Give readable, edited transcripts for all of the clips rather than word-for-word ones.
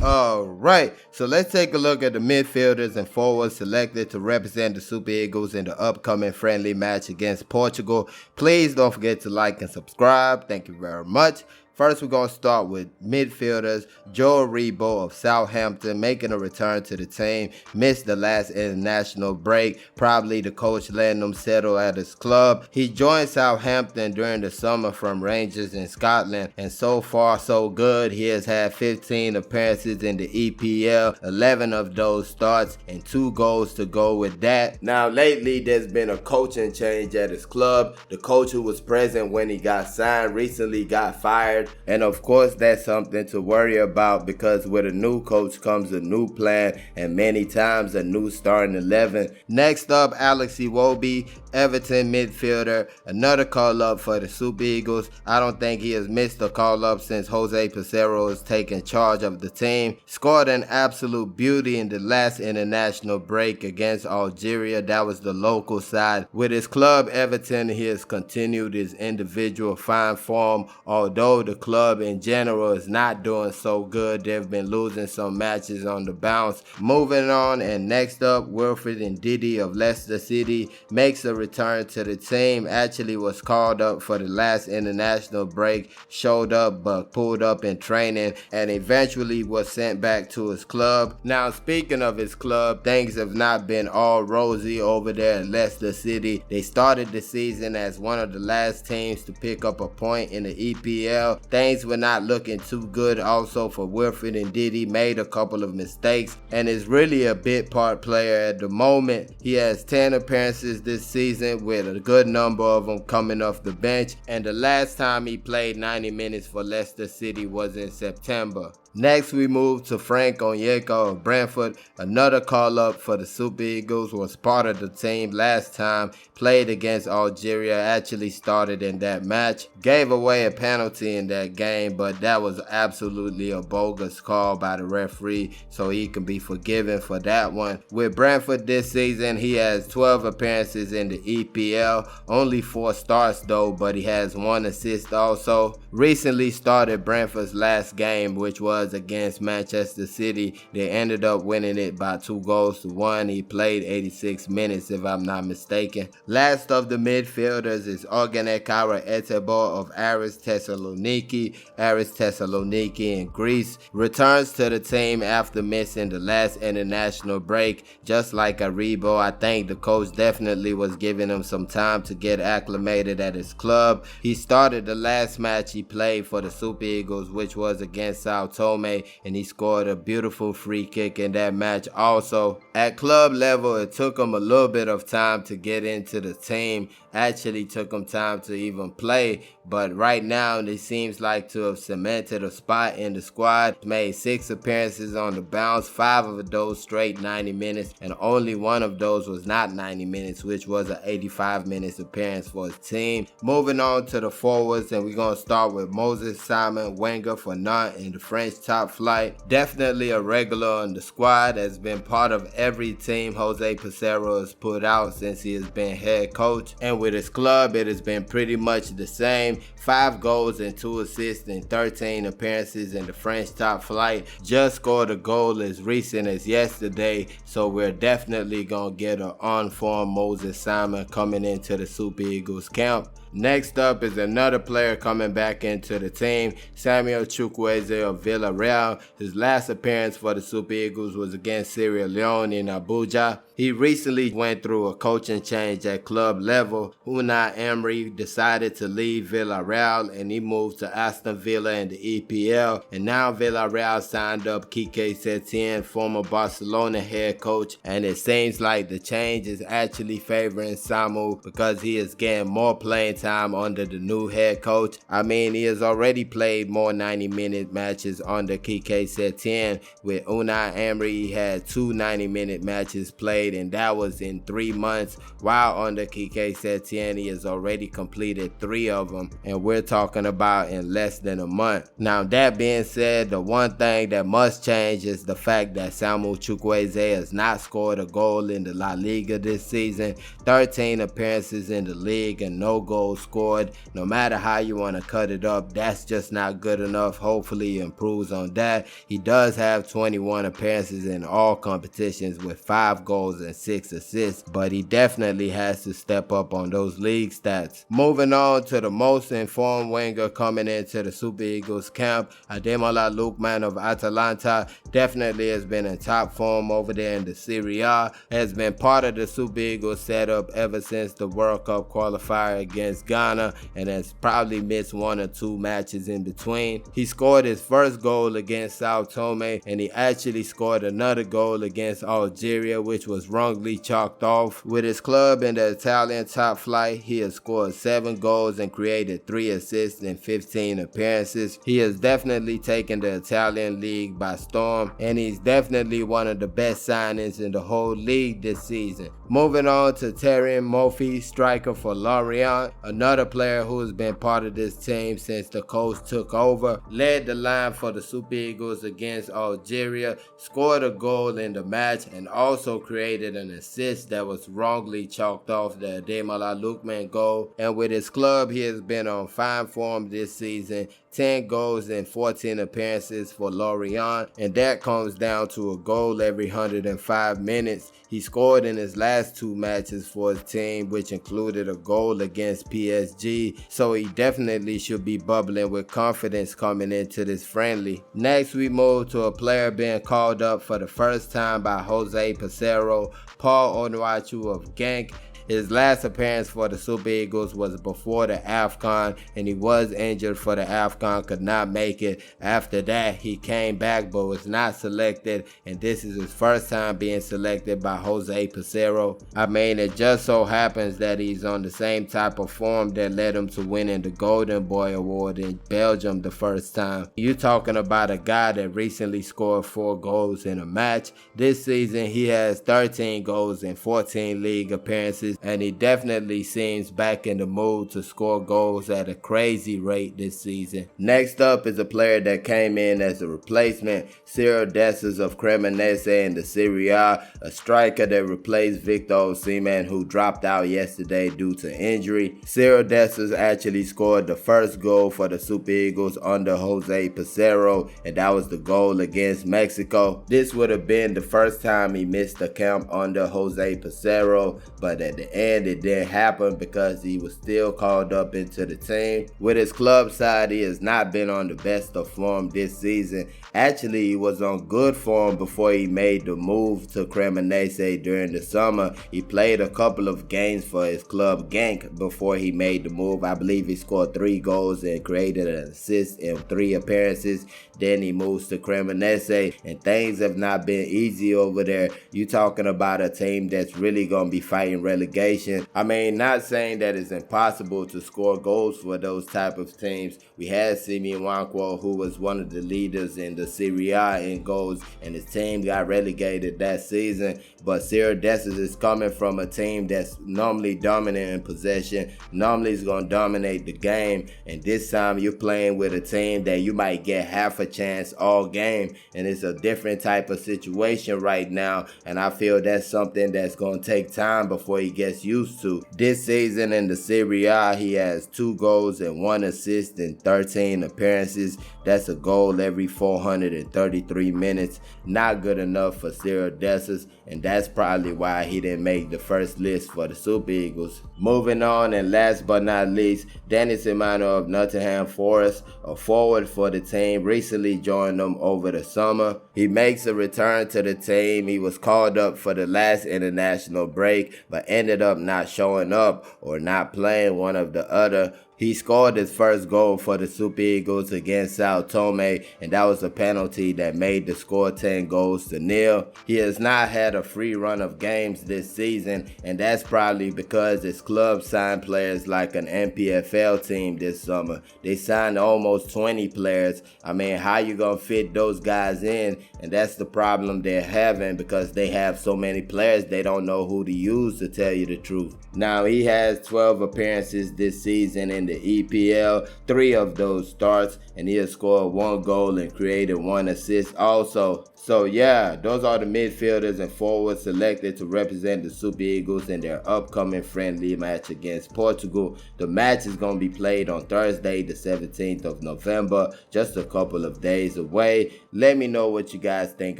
Alright, so let's take a look at the midfielders and forwards selected to represent the Super Eagles in the upcoming friendly match against Portugal. Please don't forget to like and subscribe. Thank you very much. First, we're going to start with midfielders. Aribo of Southampton making a return to the team. Missed the last international break. Probably the coach letting him settle at his club. He joined Southampton during the summer from Rangers in Scotland. And so far, so good. He has had 15 appearances in the EPL. 11 of those starts and 2 goals to go with that. Now, lately, there's been a coaching change at his club. The coach who was present when he got signed recently got fired. And of course, that's something to worry about because with a new coach comes a new plan and many times a new starting 11. Next up, Alex Iwobi, Everton midfielder, another call-up for the Super Eagles. I don't think he has missed a call-up since Jose Peseiro has taken charge of the team. Scored an absolute beauty in the last international break against Algeria. That was the local side. With his club, Everton, he has continued his individual fine form, although the club in general is not doing so good. They've been losing some matches on the bounce. Moving on, and next up, Wilfred and Ndidi of Leicester City makes a return to the team. Actually was called up for the last international break, showed up but pulled up in training and eventually was sent back to his club. Now, speaking of his club, things have not been all rosy over there at Leicester City. They started the season as one of the last teams to pick up a point in the EPL. Things were not looking too good also for Wilfred and Ndidi. Made a couple of mistakes and is really a bit part player at the moment. He has 10 appearances this season with a good number of them coming off the bench, and the last time he played 90 minutes for Leicester City was in September. Next, we move to Frank Onyeka of Brentford. Another call-up for the Super Eagles, was part of the team last time, played against Algeria, actually started in that match. Gave away a penalty in that game, but that was absolutely a bogus call by the referee, so he can be forgiven for that one. With Brentford this season, he has 12 appearances in the EPL, only 4 starts though, but he has 1 assist also. Recently started Brentford's last game, which was against Manchester City. They ended up winning it by 2-1. He played 86 minutes if I'm not mistaken. Last of the midfielders is Ogenekara Etebo of Aris Thessaloniki. Aris Thessaloniki in Greece returns to the team after missing the last international break. Just like Aribo, I think the coach definitely was giving him some time to get acclimated at his club. He started the last match he played for the Super Eagles, which was against Sao Tome, and he scored a beautiful free kick in that match also. At club level, it took him a little bit of time to get into the team. Actually took him time to even play, but right now it seems like to have cemented a spot in the squad. Made 6 appearances on the bounce, 5 of those straight 90 minutes, and only 1 of those was not 90 minutes, which was an 85 minutes appearance for his team. Moving on to the forwards, and we're going to start with Moses Simon Wenger for Nantes in the French top flight. Definitely a regular on the squad, has been part of every team Jose Peseiro has put out since he has been head coach, and with his club it has been pretty much the same. 5 goals and 2 assists in 13 appearances in the French top flight. Just scored a goal as recent as yesterday, so we're definitely gonna get an on-form Moses Simon coming into the Super Eagles camp. Next up is another player coming back into the team, Samuel Chukwueze of Villarreal. His last appearance for the Super Eagles was against Sierra Leone in Abuja. He recently went through a coaching change at club level. Unai Emery decided to leave Villarreal and he moved to Aston Villa in the EPL. And now Villarreal signed up Quique Setien, former Barcelona head coach. And it seems like the change is actually favoring Samu because he is getting more playing time under the new head coach. I mean, he has already played more 90-minute matches under Quique Setien. With Unai Emery, he had 2 90-minute matches played, and that was in 3 months, while under Quique Setien he has already completed 3 of them, and we're talking about in less than a month. Now, that being said, the one thing that must change is the fact that Samuel Chukwueze has not scored a goal in the La Liga this season. 13 appearances in the league and no goal goals scored. No matter how you want to cut it up, that's just not good enough. Hopefully he improves on that. He does have 21 appearances in all competitions with 5 goals and 6 assists, but he definitely has to step up on those league stats. Moving on to the most informed winger coming into the Super Eagles camp, Ademola Lookman of Atalanta definitely has been in top form over there in the Serie A, has been part of the Super Eagles setup ever since the World Cup qualifier against Ghana, and has probably missed 1 or 2 matches in between. He scored his first goal against Sao Tome, and he actually scored another goal against Algeria, which was wrongly chalked off. With his club in the Italian top flight, he has scored 7 goals and created 3 assists in 15 appearances. He has definitely taken the Italian league by storm, and he's definitely one of the best signings in the whole league this season. Moving on to Terry Murphy, striker for Lorient, another player who has been part of this team since the coach took over, led the line for the Super Eagles against Algeria, scored a goal in the match, and also created an assist that was wrongly chalked off the Ademola Lookman goal. And with his club, he has been on fine form this season, 10 goals and 14 appearances for Lorient, and that comes down to a goal every 105 minutes. He scored in his last 2 matches for his team, which included a goal against PSG, so he definitely should be bubbling with confidence coming into this friendly. Next, we move to a player being called up for the first time by Jose Peseiro, Paul Onuachu of Genk. His last appearance for the Super Eagles was before the AFCON, and he was injured for the AFCON, could not make it. After that, he came back but was not selected, and this is his first time being selected by Jose Peseiro. I mean, it just so happens that he's on the same type of form that led him to winning the Golden Boy Award in Belgium the first time. You're talking about a guy that recently scored 4 goals in a match. This season, he has 13 goals and 14 league appearances, and he definitely seems back in the mood to score goals at a crazy rate this season. Next up is a player that came in as a replacement, Cyril Dessers of Cremonese in the Serie A, a striker that replaced Victor Osimhen, who dropped out yesterday due to injury. Cyril Dessers actually scored the first goal for the Super Eagles under Jose Peseiro, and that was the goal against Mexico. This would have been the first time he missed the camp under Jose Peseiro, but at the end it didn't happen because he was still called up into the team. With his club side, he has not been on the best of form this season. Actually, he was on good form before he made the move to Cremonese during the summer. He played a couple of games for his club Genk before he made the move. I believe he scored 3 goals and created an assist in 3 appearances. Then he moves to Cremonese, and things have not been easy over there. You're talking about a team that's really going to be fighting relegation. I mean, not saying that it's impossible to score goals for those type of teams. We had Simi Nwankwo, who was one of the leaders in the Serie A in goals, and his team got relegated that season. But Cyril Dessers is coming from a team that's normally dominant in possession, normally is going to dominate the game, and this time you're playing with a team that you might get half a chance all game, and it's a different type of situation right now, and I feel that's something that's going to take time before he gets used to. This season in the Serie A, he has 2 goals and 1 assist in 13 appearances. That's a goal every 433 minutes. Not good enough for Cyril Dessers, and that's probably why he didn't make the first list for the Super Eagles. Moving on, and last but not least, Emmanuel of Nottingham Forest, a forward for the team, recently joined them over the summer. He makes a return to the team. He was called up for the last international break, but ended up not showing up or not playing, one of the other. He scored his first goal for the Super Eagles against Sao Tome, and that was a penalty that made the score 10 goals to nil. He has not had a free run of games this season, and that's probably because his club signed players like an NPFL team this summer. They signed almost 20 players. I mean, how you gonna fit those guys in? And that's the problem they're having, because they have so many players they don't know who to use, to tell you the truth. Now, he has 12 appearances this season in in the EPL, 3 of those starts, and he has scored 1 goal and created 1 assist also. So yeah, those are the midfielders and forwards selected to represent the Super Eagles in their upcoming friendly match against Portugal. The match is going to be played on Thursday, the 17th of November, just a couple of days away. Let me know what you guys think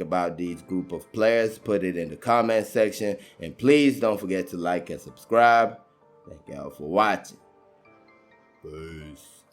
about these group of players. Put it in the comment section, and please don't forget to like and subscribe. Thank y'all for watching. Peace.